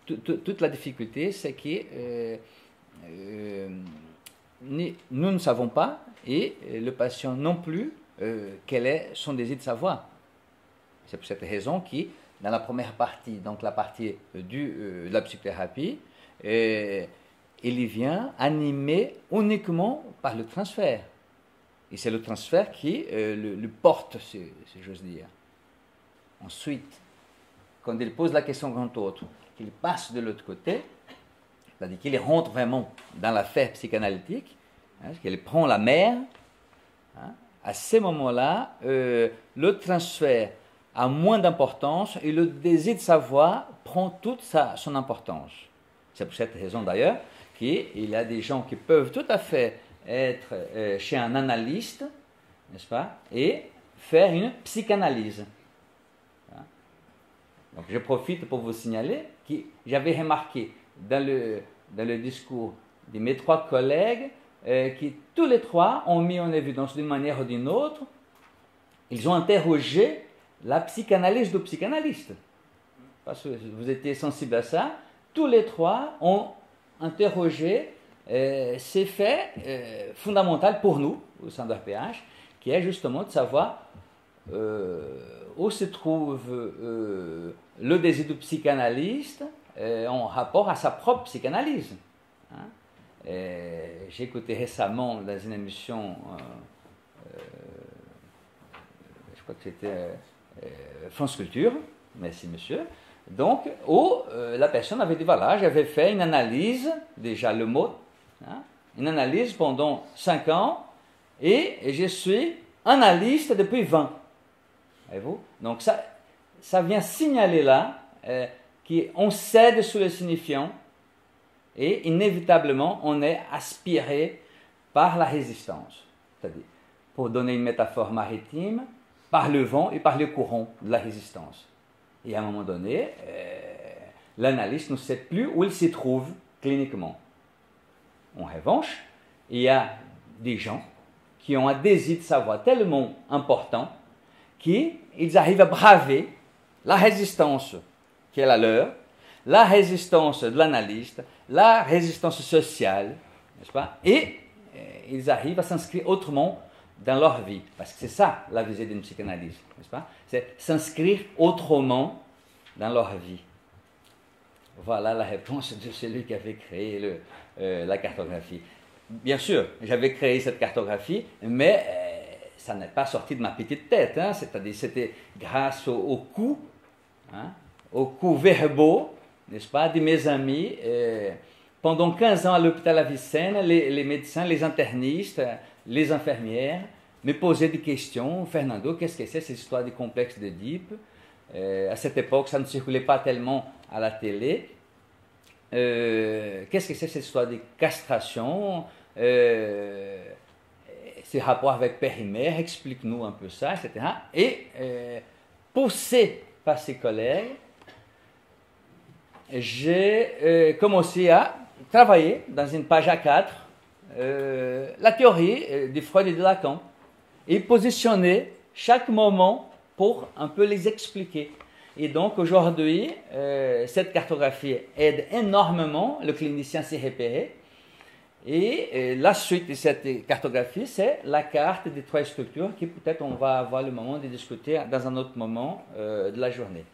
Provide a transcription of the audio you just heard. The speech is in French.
Toute la difficulté, c'est que nous ne savons pas, et le patient non plus, quel est son désir de savoir. C'est pour cette raison que, dans la première partie, donc la partie de la psychothérapie, il vient animé uniquement par le transfert. Et c'est le transfert qui le porte, si j'ose dire. Ensuite, quand il pose la question grand autre, qu'il passe de l'autre côté, c'est-à-dire qu'il rentre vraiment dans l'affaire psychanalytique, hein, qu'il prend la mer, hein, à ces moments-là, le transfert a moins d'importance et le désir de savoir prend toute son importance. C'est pour cette raison d'ailleurs qu'il y a des gens qui peuvent tout à fait être chez un analyste, n'est-ce pas, et faire une psychanalyse. Donc je profite pour vous signaler que j'avais remarqué dans le discours de mes 3 collègues que tous les 3 ont mis en évidence d'une manière ou d'une autre, ils ont interrogé la psychanalyse du psychanalyste. Parce que vous étiez sensible à ça, tous les 3 ont interrogé ces faits fondamentaux pour nous, au sein de RPH, qui est justement de savoir où se trouve le désir du psychanalyste en rapport à sa propre psychanalyse. Hein? J'ai écouté récemment dans une émission, je crois que c'était France Culture, merci monsieur, donc où la personne avait dit, voilà, j'avais fait une analyse, déjà le mot, hein, une analyse pendant 5 ans, et je suis analyste depuis 20. Voyez-vous? Donc ça vient signaler là qu'on cède sous le signifiant et inévitablement on est aspiré par la résistance. C'est-à-dire, pour donner une métaphore maritime, par le vent et par le courant de la résistance. Et à un moment donné, l'analyste ne sait plus où il se trouve cliniquement. En revanche, il y a des gens qui ont un désir de savoir tellement important qu'ils arrivent à braver la résistance qui est la leur, la résistance de l'analyste, la résistance sociale, n'est-ce pas? Et ils arrivent à s'inscrire autrement dans leur vie. Parce que c'est ça la visée d'une psychanalyse, n'est-ce pas? C'est s'inscrire autrement dans leur vie. Voilà la réponse de celui qui avait créé la cartographie. Bien sûr, j'avais créé cette cartographie, mais ça n'est pas sorti de ma petite tête. Hein? C'est-à-dire, c'était grâce aux coups, hein? Aux coups verbaux, n'est-ce pas, de mes amis. Pendant 15 ans à l'hôpital Avicenne, les médecins, les internistes, les infirmières me posaient des questions. Fernando, qu'est-ce que c'est cette histoire du complexe d'Oedipe? À cette époque, ça ne circulait pas tellement à la télé. Qu'est-ce que c'est cette histoire de castration? Ces rapports avec père et mère, explique-nous un peu ça, etc. Et poussé par ses collègues, j'ai commencé à travailler dans une page A4 la théorie de Freud et de Lacan et positionner chaque moment pour un peu les expliquer. Et donc aujourd'hui, cette cartographie aide énormément le clinicien à s'y repérer. Et la suite de cette cartographie, c'est la carte des 3 structures qui peut-être on va avoir le moment de discuter dans un autre moment de la journée.